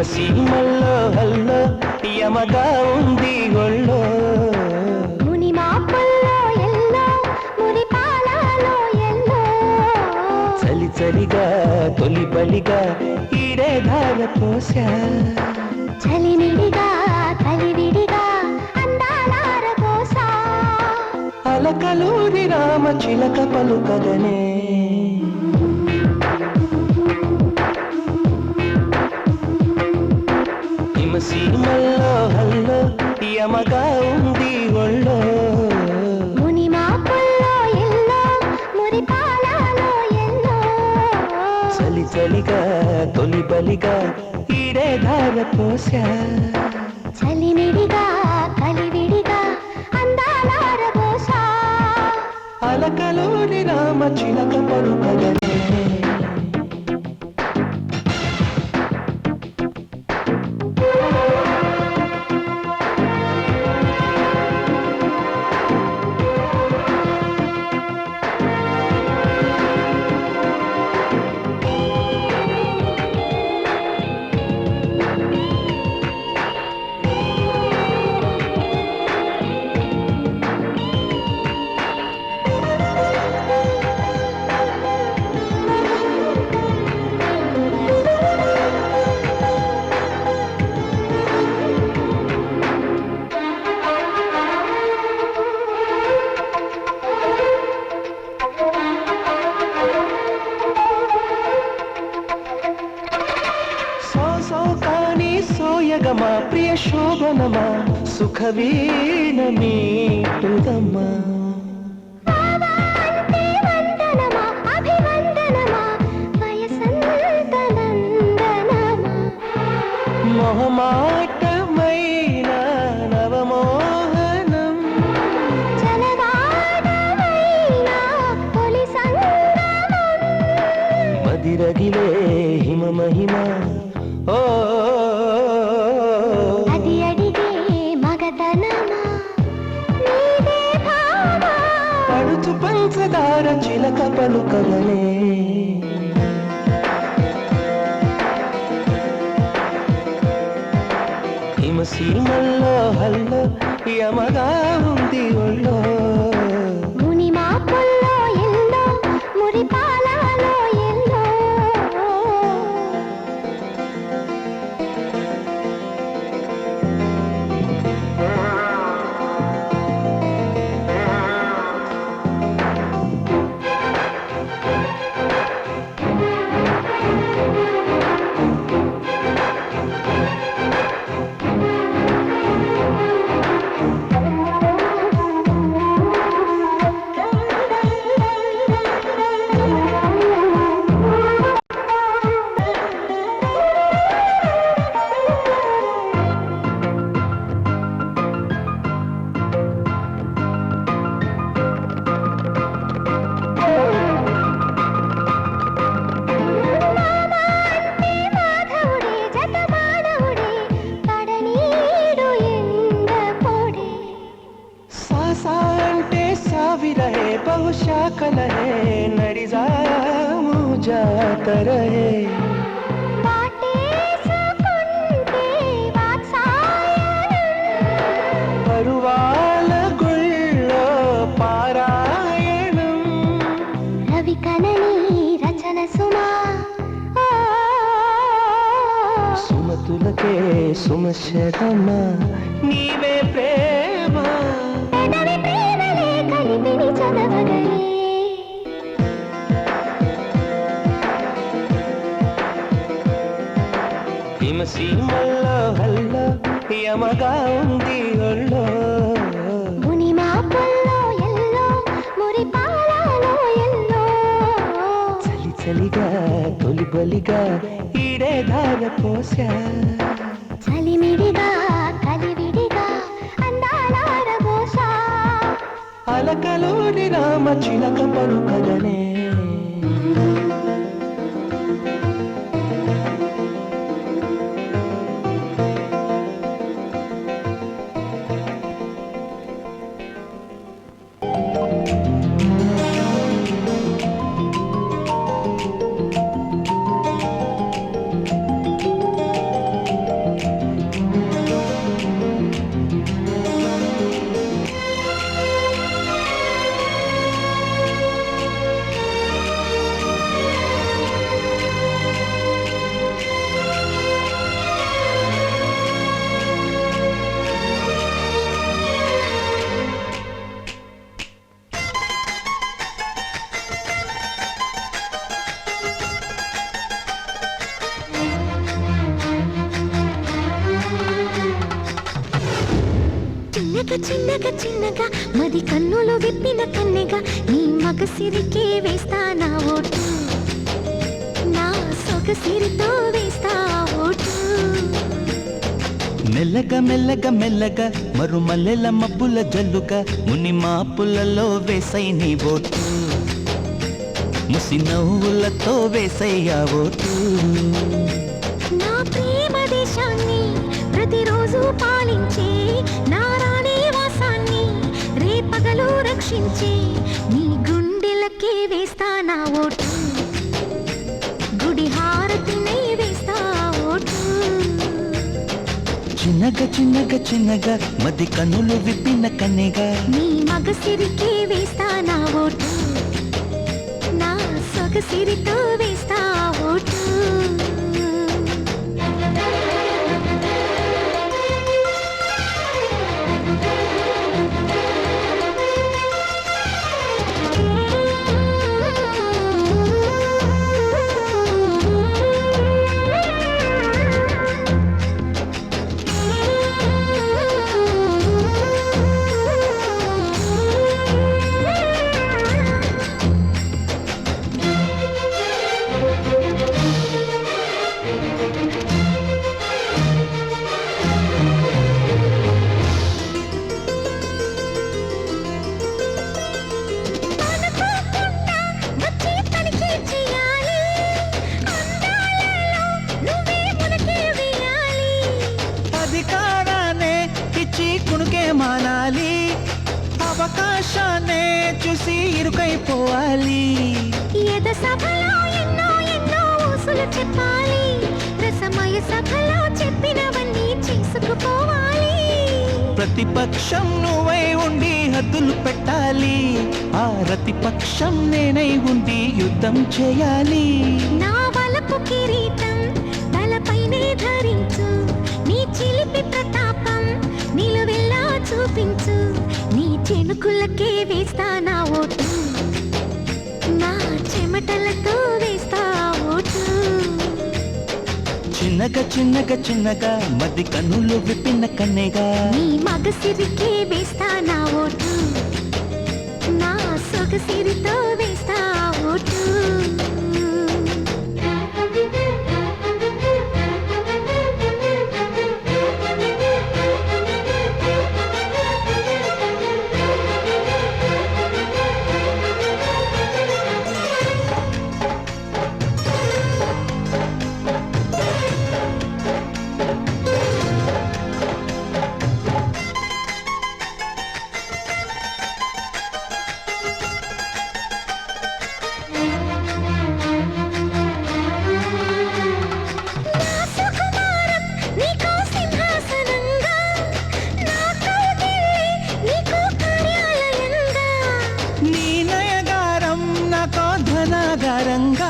సీమల్లో hello యమగా ఉంది ఒళ్ళో ముని మాపల్లో yellow మురి పాలలో ఎల్లో చలి చలిగా తొలి బలిగా ఈడే ధార పోసా చలిమిడిగా కలివిడిగా అందాలార కోసా అలకలూరి రామ చిలక పలుకగనే సీమల్లో హల్లో యమగా ఉంది ఒళ్ళో ముని మాపల్లో ఎల్లో మురి పాలలో ఎల్లో చలి చలిగా తొలి బలిగా ఈడే ధార పోసా చలిమిడిగా కలివిడిగా అందాలార కోసా అలకలూరి రామ చిలక పలుకగనే సోయగమా ప్రియ శోభనమా సుఖవీణ మీటుదమ్మా మొహమాటమైన నవమోహనం మదిరగిలే హిమ మహిమ ఓ పడుచు పంచదార చిలక పలుకగనే సీమల్లో హల్లో యమగా ఉంది ఒళ్ళో ముని మాపల్లో ఎల్లో మురి పాలలో ఎల్లో रहे बहुशा कलहे नड़िजामू जात रहे परुवाल गुल्लो पारायणं रवि कननी रचन सुमा सुमतुलके सुमशरम नीवे प्रेम సీమల్లో హల్లో యమగా ఉంది ఒళ్ళో ముని మాపల్లో ఎల్లో మురి పాలలో ఎల్లో చలి చలిగా తొలి బలిగా ఈడే ధార పోసా చలిమిడిగా కలివిడిగా అందాలార పోసా అలకలూరి రామ చిలక పలుకగనే చిన్నగా చిన్నగా చిన్నగా మది కన్నులు విప్పిన కన్నెగా నీ మగసిరికే వేస్తా నా ఓటు నా సొగసిరితో వేస్తా ఓటు మెల్లగా మెల్లగా మెల్లగా మరుమల్లెల మబ్బుల జల్లుగా ముని మాపులలో వేసై నీ ఓటు ముసి నవ్వులతో వేసయ్యా ఓటు నా ప్రేమ దేశాన్ని ప్రతిరోజు పాలించే నా రాణి వాసాన్ని రేపగలు రక్షించే నీ గుండెలకే వేస్తా నా ఓటు గుడి హారతినై వేస్తా ఓటు చిన్నగా చిన్నగా చిన్నగా మది కన్నులు విప్పిన కన్నెగా నీ మగసిరికే వేస్తా నా ఓటు నా సొగసిరితో వేస్తా ఓటు అధికారాన్నే ఇచ్చి కునుకే మానాలి అవకాశాన్నే చూసి ఇరుకైపోవాలి ఎద సభలో ఎన్నో ఎన్నో ఊసులు చెప్పాలి రసమయ సభలో చెప్పినవన్నీ చేసుకుపోవాలి ప్రతిపక్షం నువ్వై ఉండి హద్దులు పెట్టాలి ఆ ప్రతిపక్షం నేనై ఉండి యుద్ధం చేయాలి నా వలపు కిరీటం తలపైనే ధరించు నీ చిలిపి ప్రతాపం నిలువెల్లా చూపించు నీ చెనుకులకే వేస్తా నా ఓటు నా చెమటలతో వేస్తా ఓటు చిన్నగా చిన్నగా చిన్నగా మది కన్నులు విప్పిన కన్నెగా నీ మగసిరికే వేస్తా నా ఓటు నా సొగసిరితో వేస్తా ఓటు ధనాగారంగా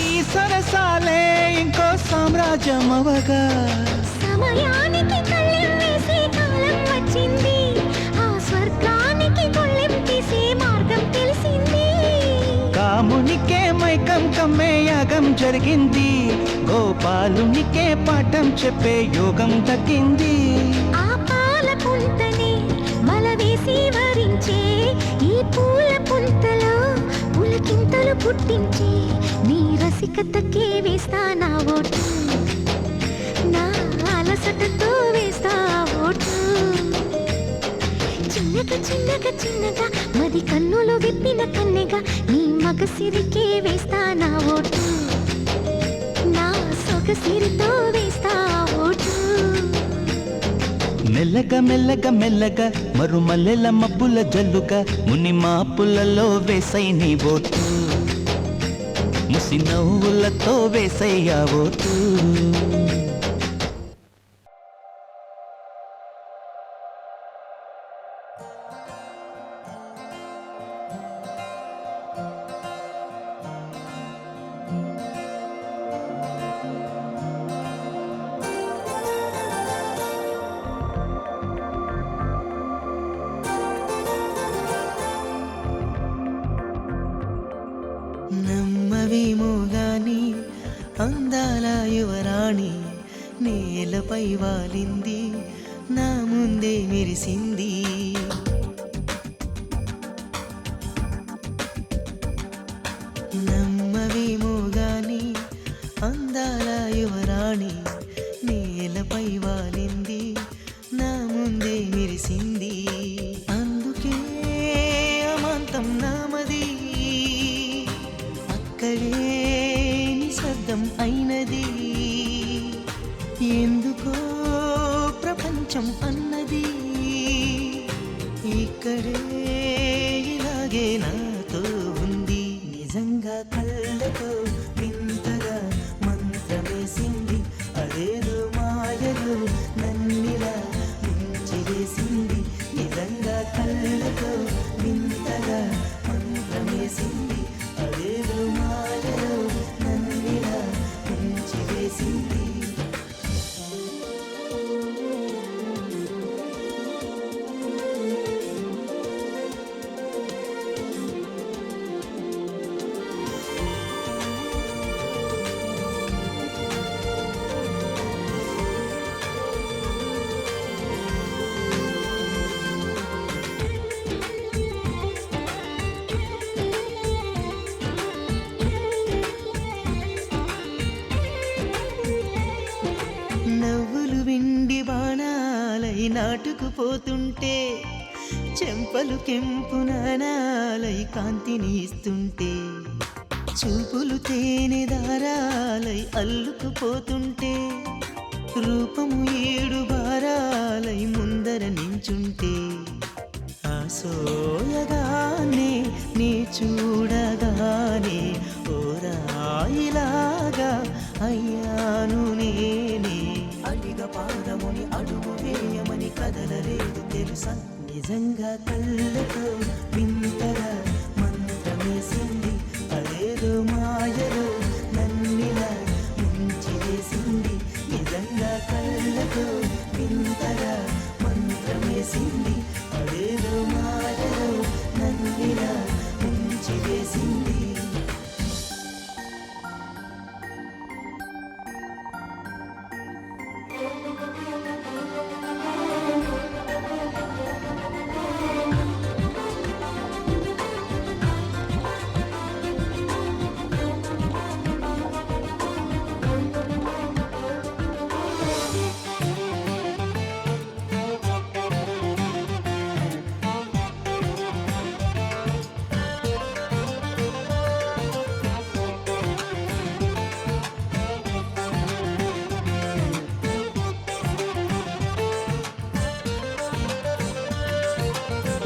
ఈ సరసాలే ఇంకో సామ్రాజ్యమవగా సమయానికి కళ్ళెం వేసే కాలం వచ్చింది ఆ స్వర్గానికి కొళ్ళెం తీసే మార్గం తెలిసింది కామునికే మైకం కమ్మే యాగం జరిగింది గోపాలునికే పాఠం చెప్పే యోగం దక్కింది ఆ పాల పుంతని మలవేసి వరించే ఈ పూల పుంతలో పులకింతలు పుట్టించే నీ రసికతకే వేస్తా నా ఓటు నా అలసటతో వేస్తా ఓటు చిన్నగా చిన్నగా చిన్నగా మది కన్నులు విప్పిన కన్నెగా నీ మగసిరికే వేస్తా నా ఓటు నా సొగసిరితో వేస్తా ఓటు మెల్లగా మెల్లగా మెల్లగా మరుమల్లెల మబ్బుల జల్లుగా ముని మాపులలో వేసై నీ ఓటు ముసి నవ్వులతో వేసయ్యా ఓటు నమ్మవేమోగాని అందాల యువరాణి నేలపై వాలింది నా ముందే మెరిసింది. నమ్మవేమో గాని అందాల యువరాణి నేలపై వాలింది, నా ముందే మెరిసింది. అందుకే అమాంతం నామది, అక్కడే నిశ్శబ్దం అయినది. ఎందుకో ప్రపంచం అన్నది ఇక్కడే ఇలాగే నాతో ఉంది. నిజంగా కళ్ళతో వింతగా మంత్రమేసింది, అదేదో మాయలో నన్నిలా ముంచివేసింది. నిజంగా కళ్ళతో వింతగా మంత్రమేసింది, అదేదో మాయలో నన్నిలా ముంచివేసింది. నవ్వులు వెండి బాణాలై నాటుకుపోతుంటే, చెంపలు కెంపు నాణాలై కాంతిని ఇస్తుంటే, చూపులు తేనె దారాలై అల్లుకుపోతుంటే, రూపము ఏడు భారాలై ముందర నించుంటే, ఆసోయగానే నీ చూడగానే ఓరాయిలాగా అయ్యాను నేనే. అడిగ పాదముని అడుగు వేయమని కదలలేదు తెలుసా. నిజంగా కళ్ళతో వింతగా మంత్రమేసింది, అదేదో మాయలో నన్నిలా ముంచివేసింది. నిజంగా కళ్ళతో వింతగా మంత్రమేసింది, అదేదో మాయలో నన్నిలా ముంచివేసింది.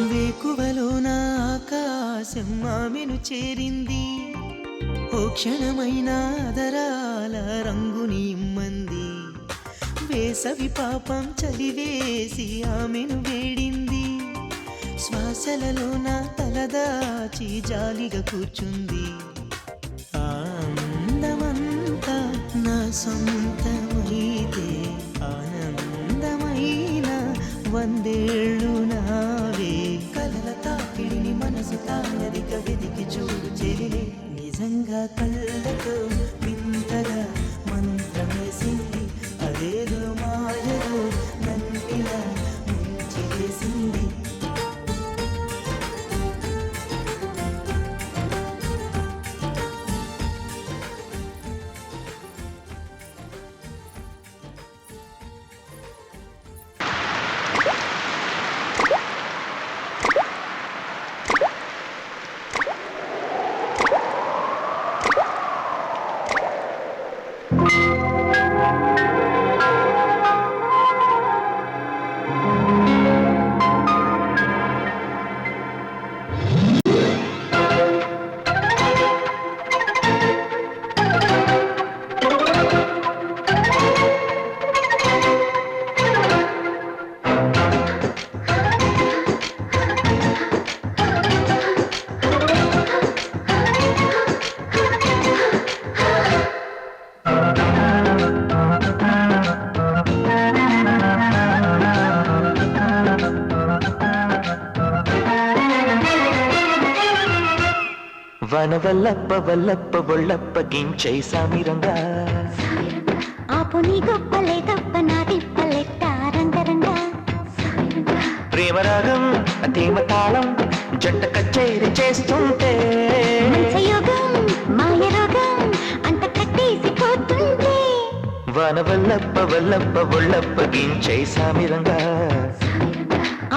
వేకువలో నా ఆకాశం ఆమెను చేరింది, ఓ క్షణమైన ఆదరాల రంగుని ఇమ్మంది. వేసవి పాపం చలివేసి ఆమెను వేడింది, శ్వాసలలో నా తలదాచి జాలిగా కూర్చుంది. ఆనందమంతా నా సొంతమైతే ఆనందమైన వందేళ్ళు నావే. కలల తాకిడిని మనసు తానదిక వెతికి చూడు చెలిలే. నిజంగా కళ్ళతో వింతగా మంత్రమేసింది, అదేదో మాయలో నన్నిలా ముంచివేసింది. వనవల్లప్ప వల్లప్ప బొళ్ళప్ప గించై సామిరంగా ఆపు నీ గొప్పలే తప్ప నా తిప్పలెట్ట రంగరంగా ప్రేమరాగం ధీమ తాళం జంట కచేరి చేస్తుంటే మంచయోగం మాయ రోగం అంత కట్టేసిపోతుంటే వాన వల్లప్ప వల్లప్ప ఒళ్ళప్ప గించే సామిరంగా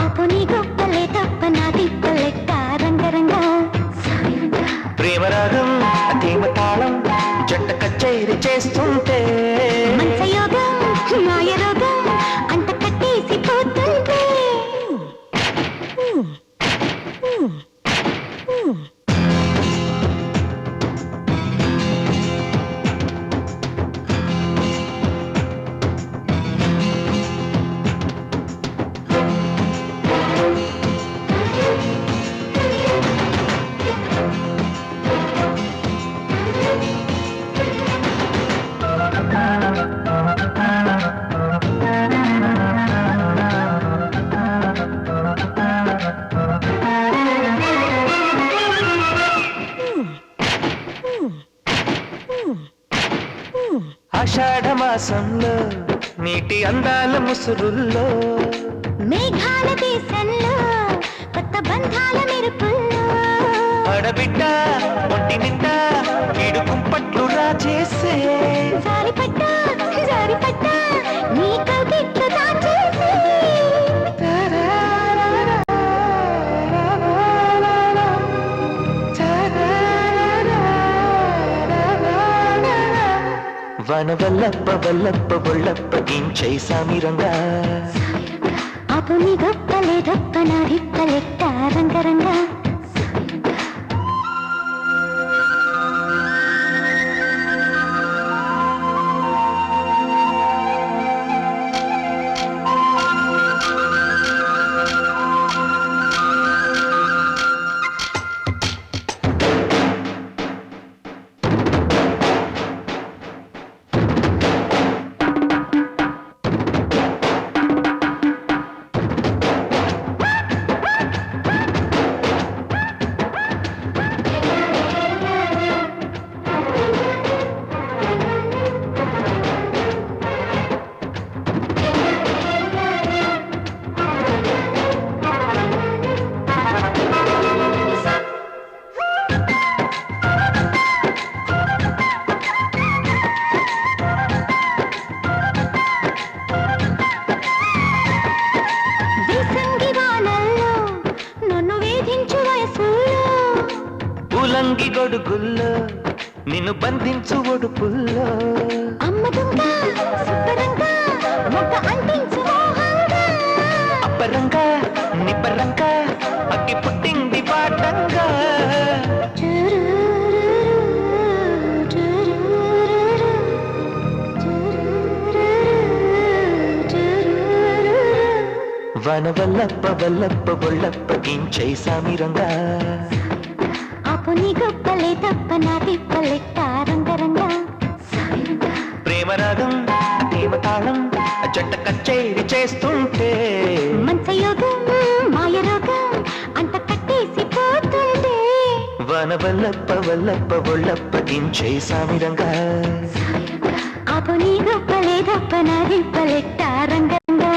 ఆపు నీ గొప్పలే తప్ప నా తిప్పలెక్క రంగరంగా ప్రేమరాగం ధీమ తాళం జంట కచేరి చేస్తుంటే మంచయోగం మాయ రోగం అంత కట్టేసిపోతుంటే ఆషాఢ మాసంలో నీటి అందాల ముసురుల్లో మేఘాల దేశంలో కొత్త బంధాల మెరుపుల్లో ఆడబిడ్డ ఒంటి నిండా కీడు కుంపట్లు రాజేసే జారిపడ్డా జారిపడ్డా నీ కవిట్లు దాచేసి వన వల్లప్ప వల్లప్ప ఒళ్ళప్ప గించై సామిరంగా ఆపు నీ గొప్పలే గొప్ప నా రిప్పలెక్క రంగరంగా ఉలంగి గొడుగుల్లో నిన్ను బంధించు ఒడుపుల్లో అమ్మ దొంగ సుబ్బరంగా మొగ్గ అంటించు మోహంగా అప్పరంగా నిబ్బరంగా అగ్గి పుట్టింది పాటంగా వన వల్లప్ప వల్లప్ప ఒళ్ళప్ప గించై సామిరంగా ఆపు నీ గొప్పలే తప్ప నా తిప్పలెక్క రంగరంగా ప్రేమరాగం ధీమ తాళం జంట కచేరి చేస్తుంటే మంచయోగం మాయ రోగం అంత కట్టేసిపోతుంటే వన వల్లప్ప వల్లప్ప ఒళ్ళప్ప గించై సామిరంగా ఆపు నీ గొప్పలే తప్ప నా తిప్పలెక్క రంగరంగా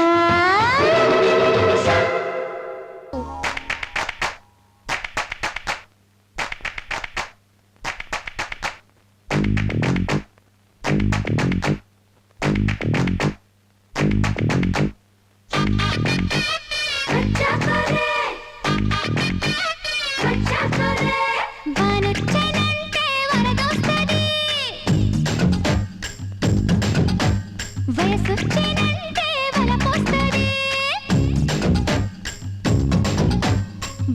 వయసొచ్చేనంటే వలపోస్తది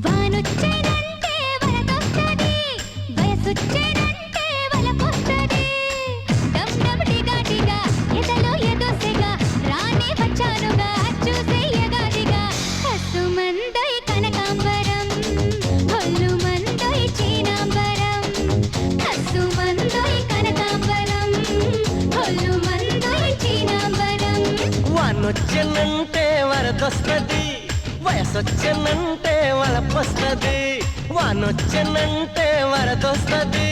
వానొచ్చేనంటే వరదొస్తది వయసొచ్చేనంటే వలపోస్తది డమ్ డమ్ డిగా డిగా ఎదలో ఎదోసెగా రానే వచ్చానుగా చూసే ఎగాదిగా కసుమందై కనకాంబరం హొల్లు మందై చీనాంబరం కసుమందై కనకాంబరం హొల్లు మందై చీనాంబరం వానొచ్చెనంటే వరదొస్తది వయసొచ్చెనంటే వలపొస్తది వానొచ్చెనంటే వరదొస్తది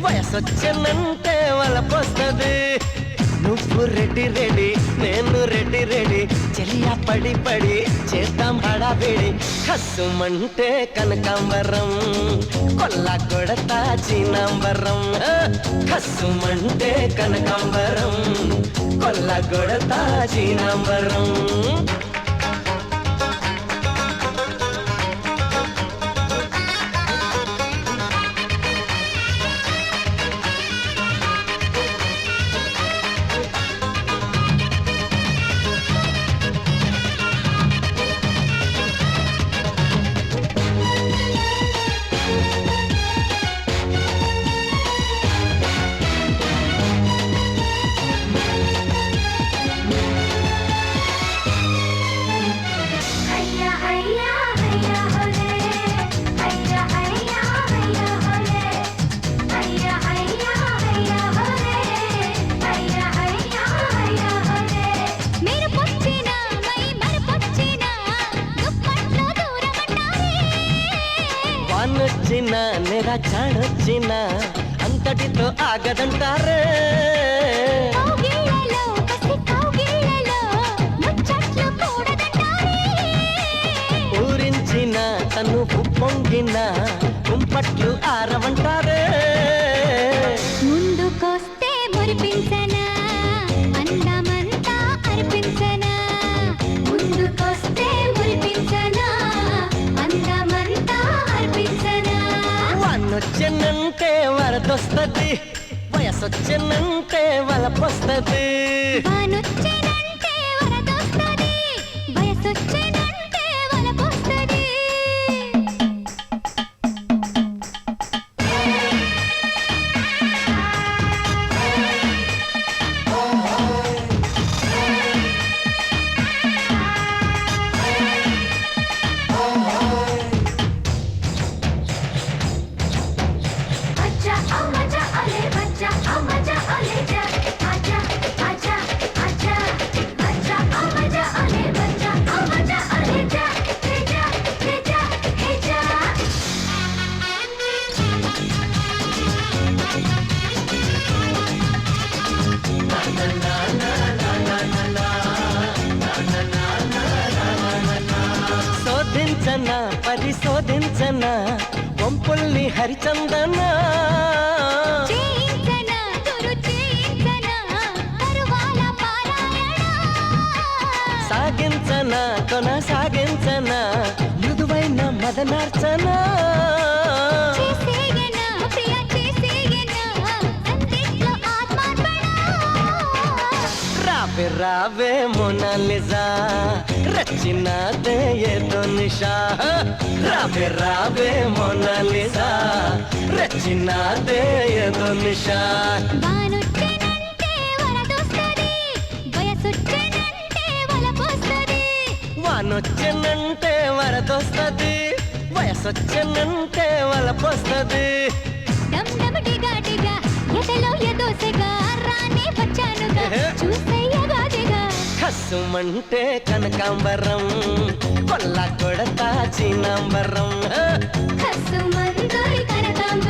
వయసొచ్చెనంటే వలపొస్తది నువ్వు నువ్వు రెడ్డి రెడీ నేను రెడ్డి రెడీ చెలియా పడి పడి చేద్దాం హడావిడి కస్సుమంటే కనకాంబరం కొల్లా కొడతా చీనాంబరం కస్సుమంటే కనకాంబరం కొల్లా కొడతా చీనాంబరం వానొచ్చిన నెరా చాడొచ్చిన అంతటితో ఆగదంటారే ఊరించిన తను పొంగిన కుంపట్లు ఆరవంటారే ముందుకొస్తే మురిపించనా అందమంతా అర్పించనా ముందుకొస్తే మురిపించనా అందమంతా అర్పించనా వానొచ్చినంటే వరదొస్తది వయసొచ్చినంటే వలపొస్తది వానొచ్చినంటే వరదొస్తది వయసొచ్చినంటే వలపొస్తది శోధించనా పరిశోధించనా వంపుల్ని హరిచందనా చేయించనా తురు చేయించనా తరువాల పారాయణ సాగించనా కొనసాగించనా మృదువైన మదనార్చనా చేసేయనా ప్రియ చేసేయనా సందేశంలో ఆత్మార్పణ రావే రావే మోనాలిజా రచినాదే ఏదో నిషా రావే రావే మోనాలిజా రచినాదే ఏదో నిషా వానొచ్చినంటే వరదొస్తది వయసొచ్చినంటే వలపొస్తది వానొచ్చినంటే వరదొస్తది వయసొచ్చినంటే వలపొస్తది డమ్ డమ్ డిగా డిగా ఎదలో ఎదోసెగా రానే వచ్చానుగా చూసేయగాదిగా కస్సుమంటే కనకాంబరం కొల్లా కొడతా చీనాంబరం కస్సుమందోయ్ కనకాంబరం